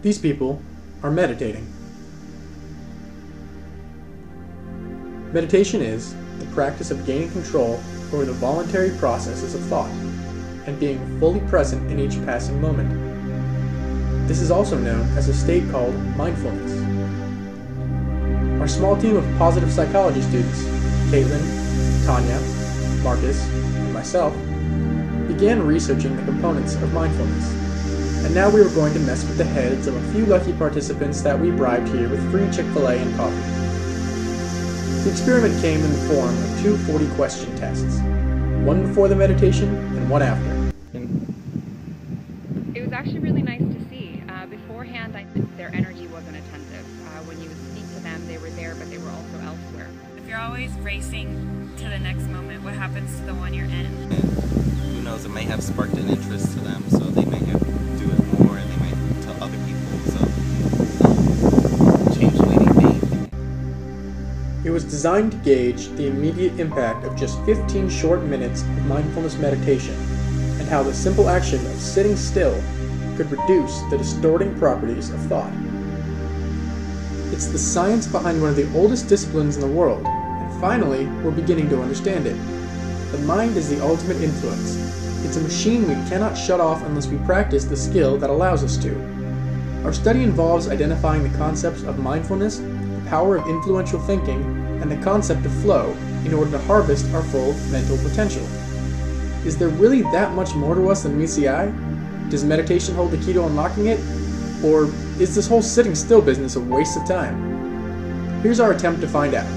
These people are meditating. Meditation is the practice of gaining control over the voluntary processes of thought and being fully present in each passing moment. This is also known as a state called mindfulness. Our small team of positive psychology students, Caitlin, Tanya, Marcus, and myself, began researching the components of mindfulness, and now we were going to mess with the heads of a few lucky participants that we bribed here with free Chick-fil-A and coffee. The experiment came in the form of two 40-question tests, one before the meditation and one after. It was actually really nice to see. Beforehand, their energy wasn't attentive. When you would speak to them, they were there, but they were also elsewhere. If you're always racing to the next moment, what happens to the one you're in? And who knows, it may have sparked an interest to them, so they may have do it more, and they may tell other people, so change the way they think. It was designed to gauge the immediate impact of just 15 short minutes of mindfulness meditation and how the simple action of sitting still could reduce the distorting properties of thought. It's the science behind one of the oldest disciplines in the world, and finally, we're beginning to understand it. The mind is the ultimate influence. It's a machine we cannot shut off unless we practice the skill that allows us to. Our study involves identifying the concepts of mindfulness, the power of influential thinking, and the concept of flow in order to harvest our full mental potential. Is there really that much more to us than meets the eye? Does meditation hold the key to unlocking it? Or is this whole sitting still business a waste of time? Here's our attempt to find out.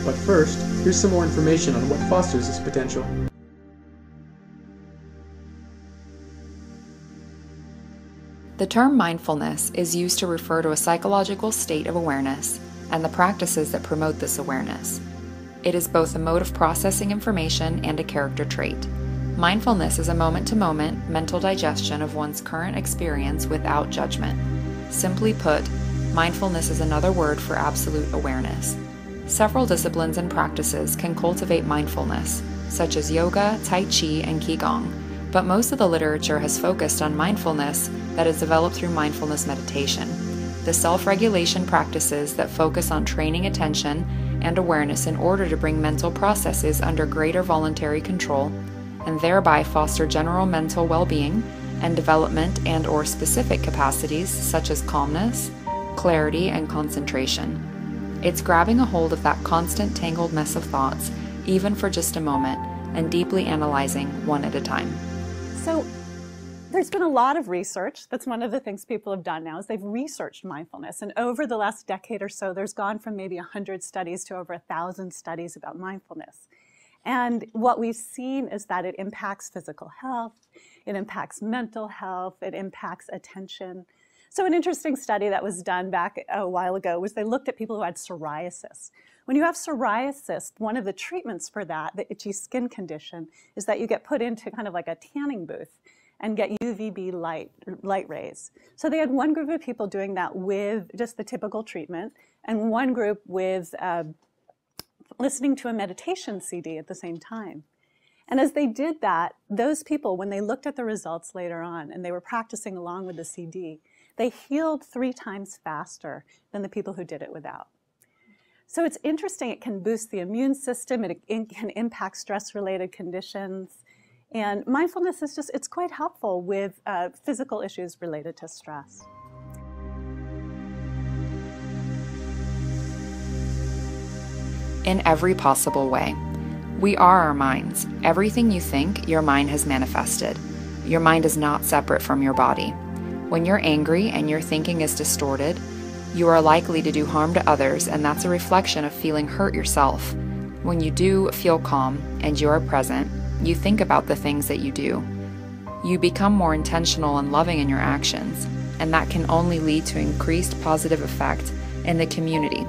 But first, here's some more information on what fosters this potential. The term mindfulness is used to refer to a psychological state of awareness and the practices that promote this awareness. It is both a mode of processing information and a character trait. Mindfulness is a moment-to-moment mental digestion of one's current experience without judgment. Simply put, mindfulness is another word for absolute awareness. Several disciplines and practices can cultivate mindfulness, such as yoga, tai chi, and qigong, but most of the literature has focused on mindfulness that is developed through mindfulness meditation, the self-regulation practices that focus on training attention and awareness in order to bring mental processes under greater voluntary control and thereby foster general mental well-being and development and/or specific capacities such as calmness, clarity, and concentration. It's grabbing a hold of that constant tangled mess of thoughts, even for just a moment, and deeply analyzing one at a time. So there's been a lot of research. That's one of the things people have done now is they've researched mindfulness. And over the last decade or so, there's gone from maybe 100 studies to over 1,000 studies about mindfulness. And what we've seen is that it impacts physical health, it impacts mental health, it impacts attention. So an interesting study that was done back a while ago was they looked at people who had psoriasis. When you have psoriasis, one of the treatments for that, the itchy skin condition, is that you get put into kind of like a tanning booth and get UVB light rays. So they had one group of people doing that with just the typical treatment and one group with listening to a meditation CD at the same time. And as they did that, those people, when they looked at the results later on and they were practicing along with the CD, they healed 3 times faster than the people who did it without. So it's interesting, it can boost the immune system, it can impact stress-related conditions, and mindfulness is just, it's quite helpful with physical issues related to stress. In every possible way. We are our minds. Everything you think, your mind has manifested. Your mind is not separate from your body. When you're angry and your thinking is distorted, you are likely to do harm to others, and that's a reflection of feeling hurt yourself. When you do feel calm and you are present, you think about the things that you do. You become more intentional and loving in your actions, and that can only lead to increased positive effect in the community.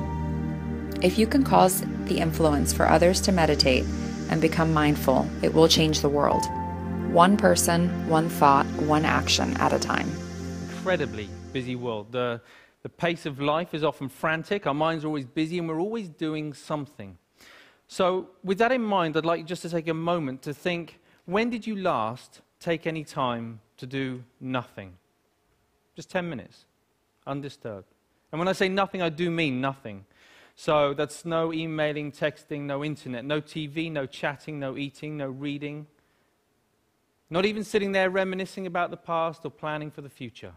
If you can cause the influence for others to meditate and become mindful, it will change the world. One person, one thought, one action at a time. Incredibly busy world. The pace of life is often frantic, our minds are always busy, and we're always doing something. So with that in mind, I'd like you just to take a moment to think, when did you last take any time to do nothing? Just 10 minutes. undisturbed. And when I say nothing, I do mean nothing. So that's no emailing, texting, no internet, no TV, no chatting, no eating, no reading. Not even sitting there reminiscing about the past or planning for the future.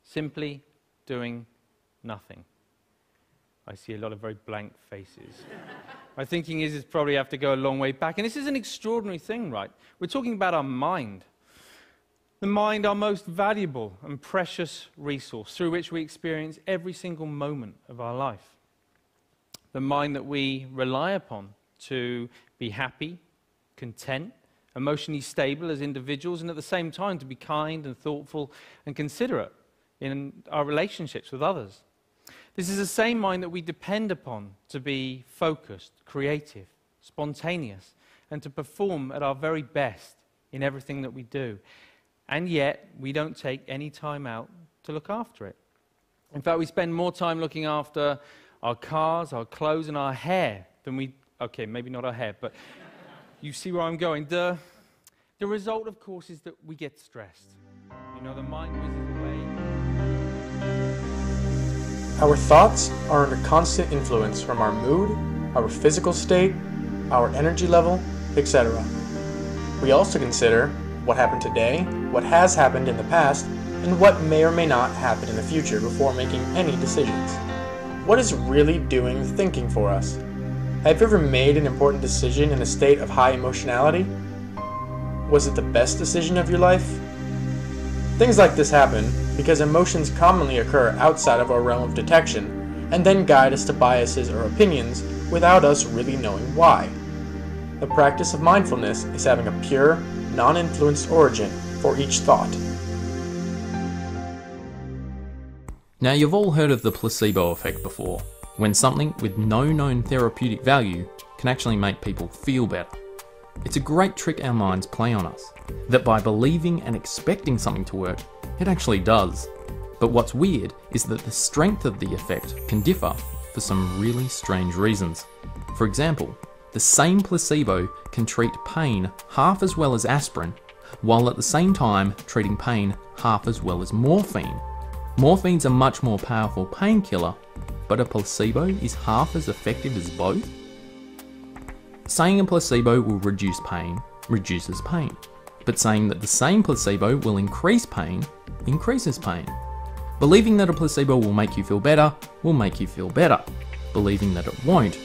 Simply doing nothing. I see a lot of very blank faces. My thinking is probably have to go a long way back. And this is an extraordinary thing, right? We're talking about our mind. The mind, our most valuable and precious resource through which we experience every single moment of our life. The mind that we rely upon to be happy, content, emotionally stable as individuals, and at the same time to be kind and thoughtful and considerate in our relationships with others. This is the same mind that we depend upon to be focused, creative, spontaneous, and to perform at our very best in everything that we do. And yet, we don't take any time out to look after it. In fact, we spend more time looking after our cars, our clothes, and our hair than we... Okay, maybe not our hair, but you see where I'm going. The result, of course, is that we get stressed. You know, the mind whizzes away. Our thoughts are under constant influence from our mood, our physical state, our energy level, etc. We also consider what happened today, what has happened in the past, and what may or may not happen in the future before making any decisions. What is really doing the thinking for us? Have you ever made an important decision in a state of high emotionality? Was it the best decision of your life? Things like this happen because emotions commonly occur outside of our realm of detection and then guide us to biases or opinions without us really knowing why. The practice of mindfulness is having a pure, non-influenced origin for each thought. Now, you've all heard of the placebo effect before, when something with no known therapeutic value can actually make people feel better. It's a great trick our minds play on us, that by believing and expecting something to work, it actually does. But what's weird is that the strength of the effect can differ for some really strange reasons. For example, the same placebo can treat pain half as well as aspirin, while at the same time treating pain half as well as morphine. Morphine's a much more powerful painkiller, but a placebo is half as effective as both? Saying a placebo will reduce pain reduces pain, but saying that the same placebo will increase pain increases pain. Believing that a placebo will make you feel better will make you feel better. Believing that it won't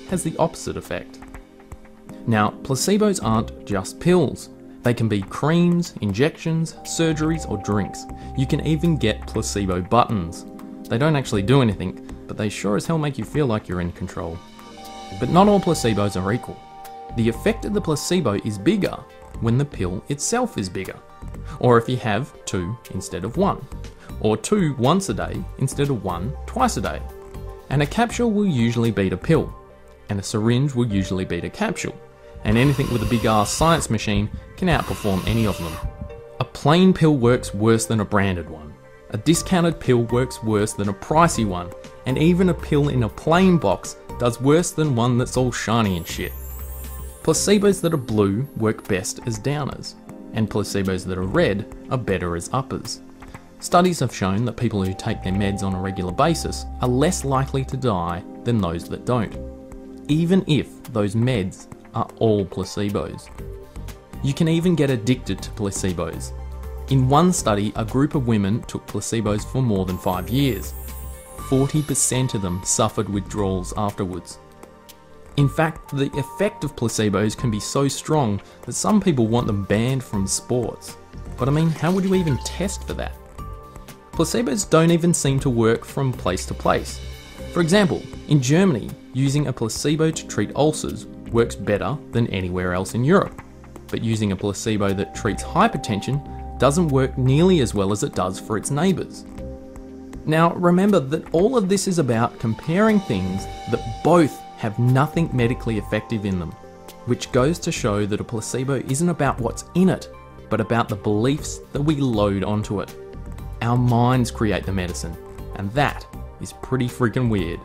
has the opposite effect. Now, placebos aren't just pills. They can be creams, injections, surgeries, or drinks. You can even get placebo buttons. They don't actually do anything, but they sure as hell make you feel like you're in control. But not all placebos are equal. The effect of the placebo is bigger when the pill itself is bigger. Or if you have 2 instead of 1. Or 2 once a day instead of 1 twice a day. And a capsule will usually beat a pill. And a syringe will usually beat a capsule. And anything with a big ass science machine can outperform any of them. A plain pill works worse than a branded one. A discounted pill works worse than a pricey one. And even a pill in a plain box does worse than one that's all shiny and shit. Placebos that are blue work best as downers, and placebos that are red are better as uppers. Studies have shown that people who take their meds on a regular basis are less likely to die than those that don't, even if those meds are all placebos. You can even get addicted to placebos. In one study, a group of women took placebos for more than 5 years. 40% of them suffered withdrawals afterwards. In fact, the effect of placebos can be so strong that some people want them banned from sports. But I mean, how would you even test for that? Placebos don't even seem to work from place to place. For example, in Germany, using a placebo to treat ulcers works better than anywhere else in Europe. But using a placebo that treats hypertension doesn't work nearly as well as it does for its neighbours. Now, remember that all of this is about comparing things that both have nothing medically effective in them, which goes to show that a placebo isn't about what's in it, but about the beliefs that we load onto it. Our minds create the medicine, and that is pretty freaking weird.